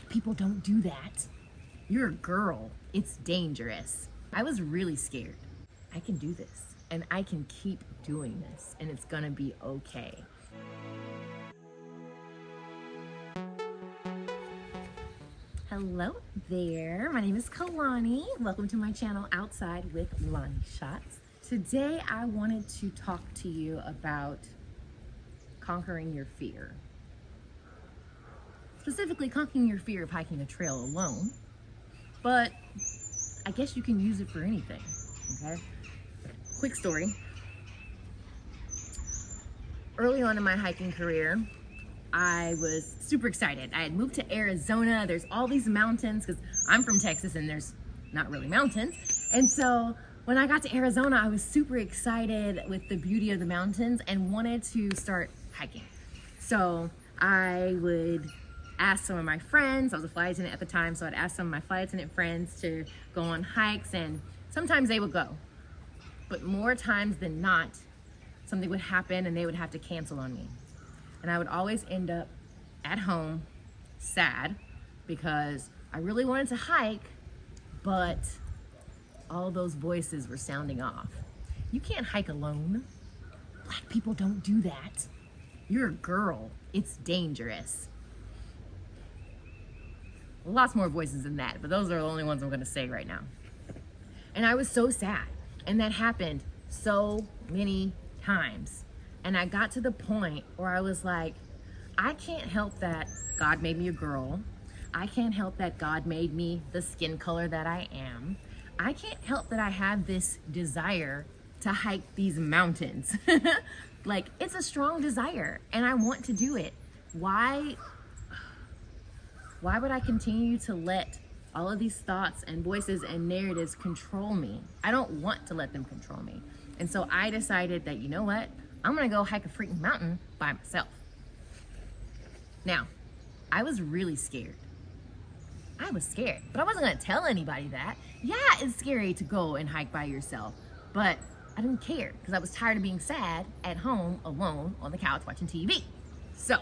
Black people don't do that. You're a girl. It's dangerous. I was really scared. I can do this, and I can keep doing this, and it's gonna be okay. Hello there, my name is Kalani. Welcome to my channel, Outside with Lonnie Shots. Today I wanted to talk to you about conquering your fear. Specifically, conquering your fear of hiking a trail alone, but I guess you can use it for anything, okay? Quick story. Early on in my hiking career, I was super excited. I had moved to Arizona. There's all these mountains because I'm from Texas and there's not really mountains. And so when I got to Arizona, I was super excited with the beauty of the mountains and wanted to start hiking. So I would ask some of my friends, I was a flight attendant at the time, so I'd ask some of my flight attendant friends to go on hikes, and sometimes they would go. But more times than not, something would happen and they would have to cancel on me. And I would always end up at home sad because I really wanted to hike, but all those voices were sounding off. You can't hike alone. Black people don't do that. You're a girl. It's dangerous. Lots more voices than that, but those are the only ones I'm gonna say right now. And I was so sad. And that happened so many times. And I got to the point where I was like, I can't help that God made me a girl. I can't help that God made me the skin color that I am. I can't help that I have this desire to hike these mountains. Like, it's a strong desire and I want to do it. Why would I continue to let all of these thoughts and voices and narratives control me? I don't want to let them control me. And so I decided that, you know what? I'm gonna go hike a freaking mountain by myself. Now, I was really scared. I was scared, but I wasn't gonna tell anybody that. Yeah, it's scary to go and hike by yourself, but I didn't care because I was tired of being sad at home alone on the couch watching TV. So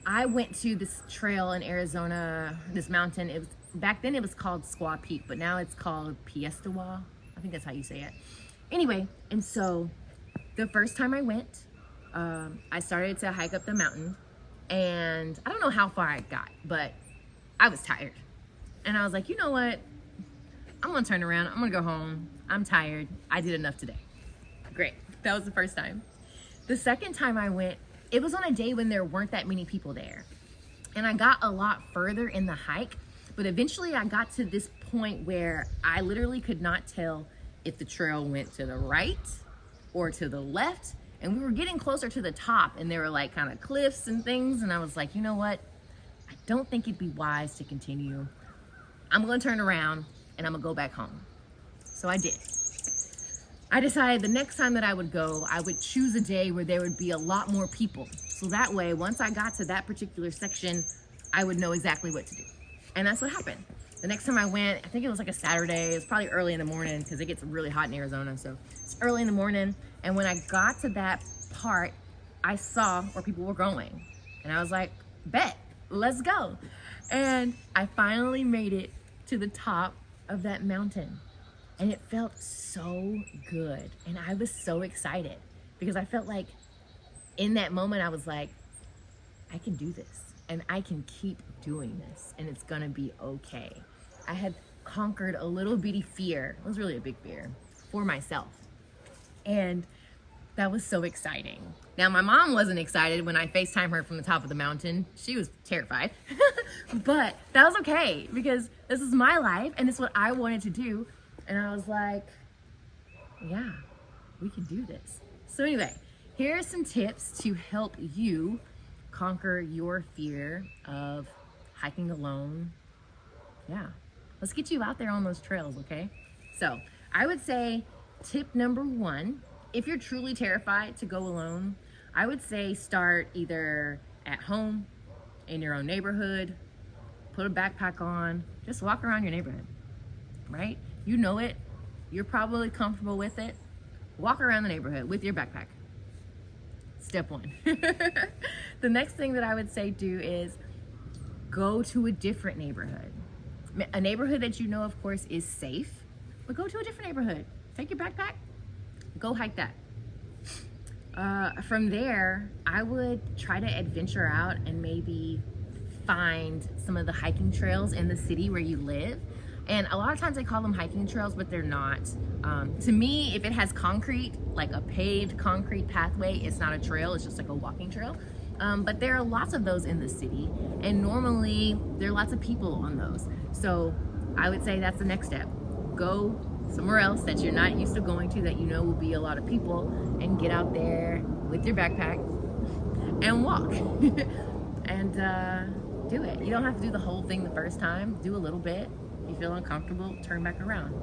I went to this trail in Arizona, this mountain. It was, back then it was called Squaw Peak, but now it's called Piestewa. I think that's how you say it. Anyway, and so the first time I went, I started to hike up the mountain, and I don't know how far I got, but I was tired. And I was like, you know what? I'm gonna turn around, I'm gonna go home. I'm tired, I did enough today. Great, that was the first time. The second time I went, it was on a day when there weren't that many people there. And I got a lot further in the hike, but eventually I got to this point where I literally could not tell if the trail went to the right or to the left. And we were getting closer to the top and there were like kind of cliffs and things. And I was like, you know what? I don't think it'd be wise to continue. I'm gonna turn around and I'm gonna go back home. So I did. I decided the next time that I would go, I would choose a day where there would be a lot more people. So that way, once I got to that particular section, I would know exactly what to do. And that's what happened. The next time I went, I think it was like a Saturday. It was probably early in the morning because it gets really hot in Arizona. So it's early in the morning. And when I got to that part, I saw where people were going. And I was like, bet, let's go. And I finally made it to the top of that mountain. And it felt so good. And I was so excited because I felt like in that moment, I was like, I can do this and I can keep doing this and it's gonna be okay. I had conquered a little bitty fear. It was really a big fear for myself. And that was so exciting. Now, my mom wasn't excited when I FaceTimed her from the top of the mountain. She was terrified, but that was okay because this is my life and it's what I wanted to do. And I was like, yeah, we can do this. So anyway, here are some tips to help you conquer your fear of hiking alone. Yeah, let's get you out there on those trails, okay? So I would say tip number one, if you're truly terrified to go alone, I would say start either at home, in your own neighborhood, put a backpack on, just walk around your neighborhood, right? You know it, you're probably comfortable with it. Walk around the neighborhood with your backpack. Step one. The next thing that I would say do is go to a different neighborhood. A neighborhood that you know, of course, is safe, but go to a different neighborhood. Take your backpack, go hike that. From there, I would try to adventure out and maybe find some of the hiking trails in the city where you live. And a lot of times they call them hiking trails, but they're not. To me, if it has concrete, like a paved concrete pathway, it's not a trail, it's just like a walking trail. But there are lots of those in the city, and normally there are lots of people on those. So I would say that's the next step. Go somewhere else that you're not used to going to, that you know will be a lot of people, and get out there with your backpack and walk. And do it. You don't have to do the whole thing the first time. Do a little bit. If you feel uncomfortable, turn back around.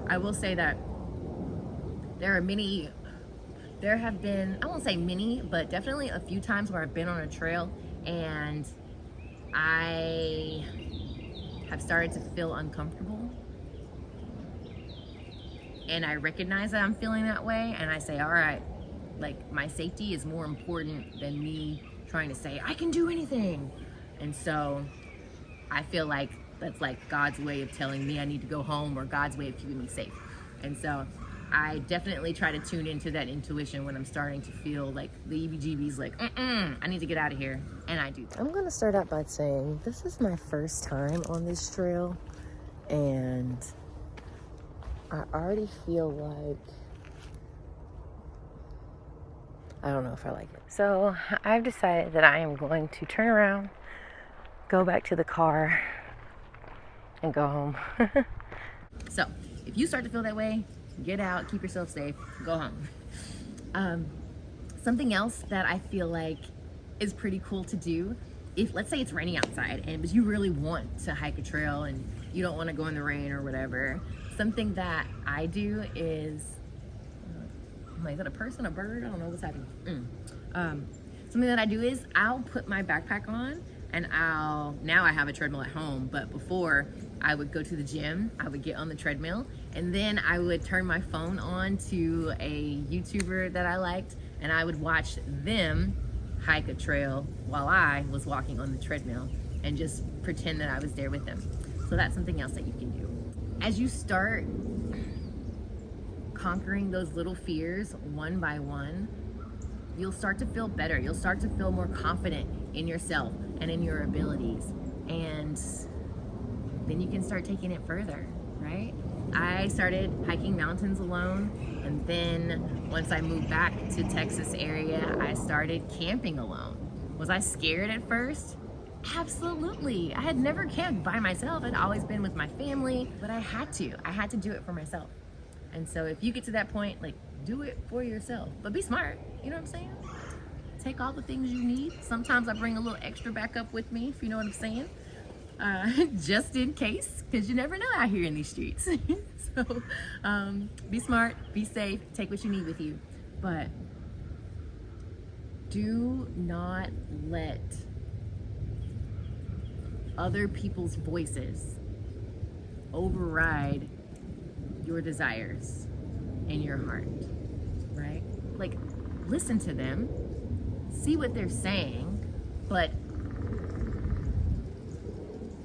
I will say that there have been, I won't say many, but definitely a few times where I've been on a trail and I have started to feel uncomfortable. And I recognize that I'm feeling that way, and I say, all right, like, my safety is more important than me trying to say, I can do anything. And so I feel like that's like God's way of telling me I need to go home, or God's way of keeping me safe. And so I definitely try to tune into that intuition when I'm starting to feel like the EBGB's, like, I need to get out of here. And I do that. I'm gonna start out by saying this is my first time on this trail, and I already feel like I don't know if I like it. So I've decided that I am going to turn around, go back to the car, and go home. So if you start to feel that way, get out, keep yourself safe, go home. Something else that I feel like is pretty cool to do, if let's say it's raining outside but you really want to hike a trail and you don't want to go in the rain or whatever, something that I do is, is that a person, a bird? I don't know what's happening. Something that I do is I'll put my backpack on, and now I have a treadmill at home, but before I would go to the gym, I would get on the treadmill, and then I would turn my phone on to a YouTuber that I liked, and I would watch them hike a trail while I was walking on the treadmill, and just pretend that I was there with them. So that's something else that you can do. As you start conquering those little fears one by one, you'll start to feel better. You'll start to feel more confident in yourself and in your abilities. And then you can start taking it further, right? I started hiking mountains alone, and then once I moved back to Texas area, I started camping alone. Was I scared at first? Absolutely. I had never camped by myself. I'd always been with my family, but I had to do it for myself. And so if you get to that point, like, do it for yourself, but be smart. You know what I'm saying? Take all the things you need. Sometimes I bring a little extra backup with me, if you know what I'm saying. Just in case, because you never know out here in these streets. So be smart, be safe, take what you need with you. But do not let other people's voices override your desires and your heart, right? Like, listen to them, see what they're saying, but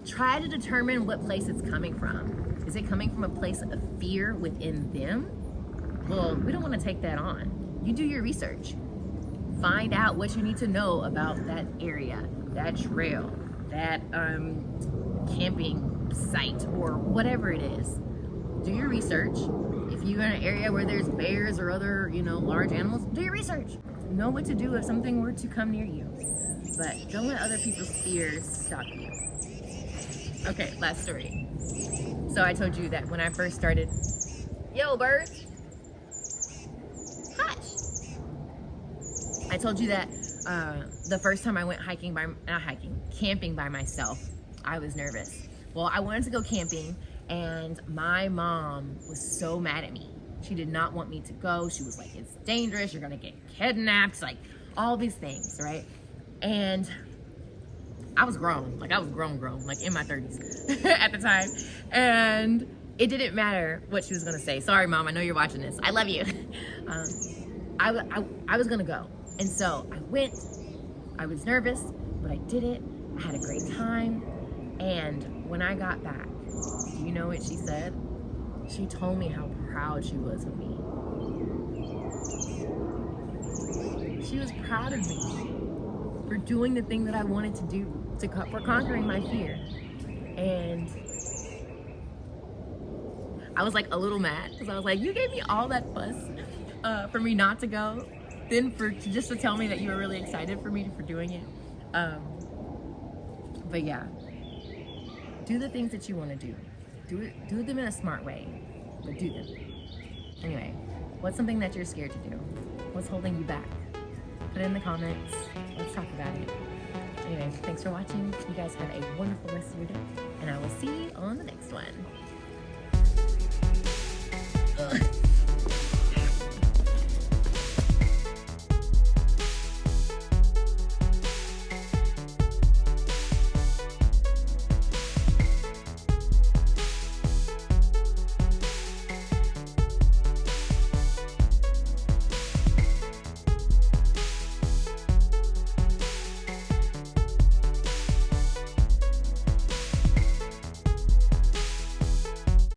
try to determine what place it's coming from. Is it coming from a place of fear within them? Well, we don't want to take that on. You do your research. Find out what you need to know about that area, that trail, that camping site, or whatever it is. Do your research. If you're in an area where there's bears or other, large animals, do your research. Know what to do if something were to come near you. But don't let other people's fears stop you. Okay, last story. So I told you that when I first started, yo, birds, hush. I told you that the first time I went camping by myself, I was nervous. Well, I wanted to go camping, and my mom was so mad at me. She did not want me to go. She was like, it's dangerous, you're gonna get kidnapped, like all these things, right? And I was grown, like in my 30s at the time. And it didn't matter what she was gonna say. Sorry, Mom, I know you're watching this. I love you. I was gonna go. And so I went. I was nervous, but I did it. I had a great time. And when I got back, do you know what she said? She told me how proud she was of me. She was proud of me for doing the thing that I wanted to do, for conquering my fear. And I was like a little mad because I was like, you gave me all that fuss for me not to go, then just to tell me that you were really excited for me for doing it. But yeah, do the things that you want to do. Do them in a smart way, but do them. Anyway, what's something that you're scared to do? What's holding you back? Put it in the comments. Let's talk about it. Anyway, thanks for watching. You guys have a wonderful rest of your day, and I will see you on the next one.